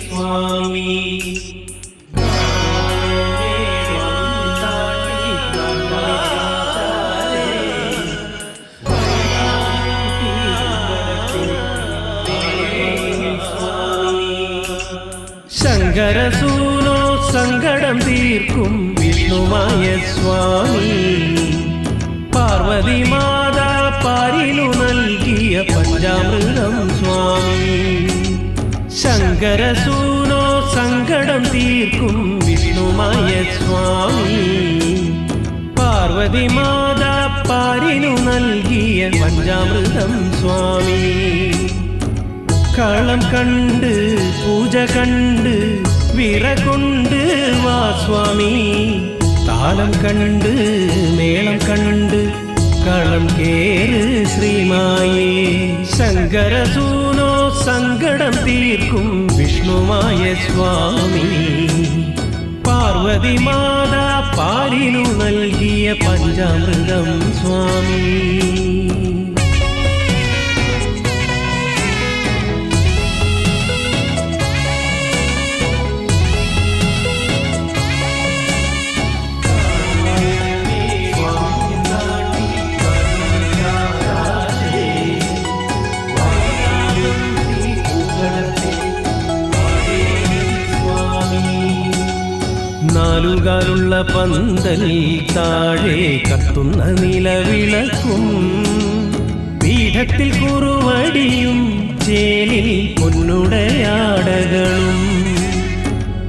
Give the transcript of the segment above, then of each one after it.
സ്വാമി ശങ്കരസൂനോ സങ്കടം തീർക്കും വിഷ്ണുമായ സ്വാമി പാർവതി മാതാ പാരിനു നൽകിയ പഞ്ചാമൃതം സ്വാമി ശങ്കരസൂനോ സങ്കടം തീർക്കും വിഷ്ണുമായ സ്വാമി പാർവതി മാതാ പാരിനു നൽകിയ പഞ്ചാമൃതം സ്വാമി കളം കണ്ട് പൂജ കണ്ട് വിറകൊണ്ട് വാ സ്വാമി താളം കണ്ട് മേളം കണ്ട് കളം കേറ് ശ്രീമായേ ശങ്കരസൂനോ സങ്കടം തീർക്കും വിഷ്ണുമായ സ്വാമി പാർവതി മാതാ പാലിനു നൽകിയ പഞ്ചാമൃതം സ്വാമി നാലുകാലുള്ള പന്തൽ താഴെ കത്തുന്ന നിലവിളക്കും പീഠത്തിൽ കുറുവടിയും ചേലിൽ പൊന്നുടയാടകളും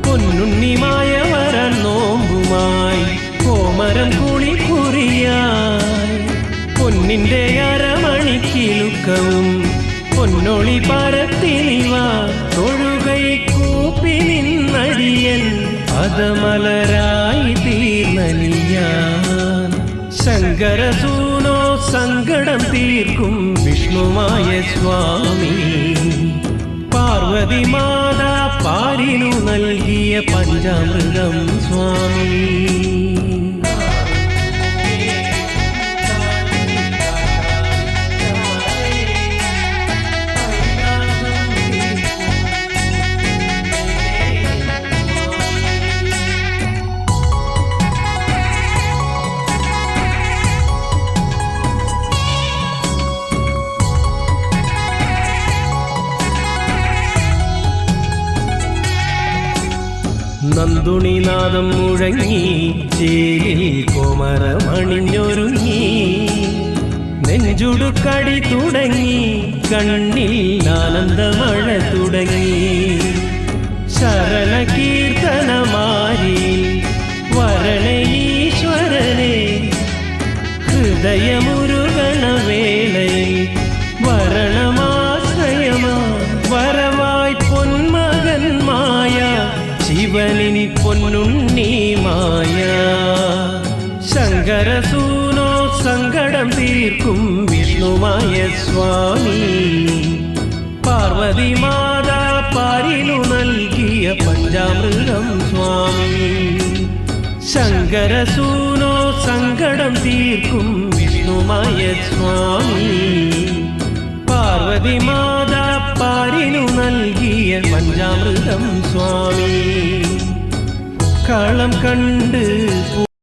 പൊന്നുണ്ണിമായ വരൻ നോമ്പുമായി കോമരം കുളിക്കുറിയായി പൊന്നിന്റെ അരമണിക്കിലുക്കവും പൊന്നൊളി പരത്തിനിവ തൊഴുകൈ കൂപ്പി നിന്നടിയൻ പദമലരായി തീർന്നലിയാൻ ശങ്കരസൂനോ സങ്കടം തീർക്കും വിഷ്ണുമായ സ്വാമി പാർവതി മാതാ പാരിനു നൽകിയ പഞ്ചാമൃതം സ്വാമി നന്ദുണിനാദം മുഴങ്ങി ചേലിൽ കോമരമണിഞ്ഞൊരുങ്ങി നെഞ്ചുടുക്കടി തുടങ്ങി കണ്ണിൽ ആനന്ദമഴ തുടങ്ങി ശരണ കീർത്തനമാരി വരണ ഈശ്വരനെ ഹൃദയമുരുകണ വേളയിൽ വരണമാശ്രയമാ വരവായി പൊന്മകന്മായ ശിവനിനി പൊന്നുണ്ണി മായ ശങ്കരസൂനോ സങ്കടം തീർക്കും വിഷ്ണുമായ സ്വാമി പാർവതി മാതാ പാരിനു നൽകിയ പഞ്ചാമൃതം സ്വാമി ശങ്കരസൂനോ സങ്കടം തീർക്കും വിഷ്ണുമായ സ്വാമി പാർവതി മാതാ പാരിനു നൽകിയ പഞ്ചാമൃതം സ്വാമി കളം കണ്ട്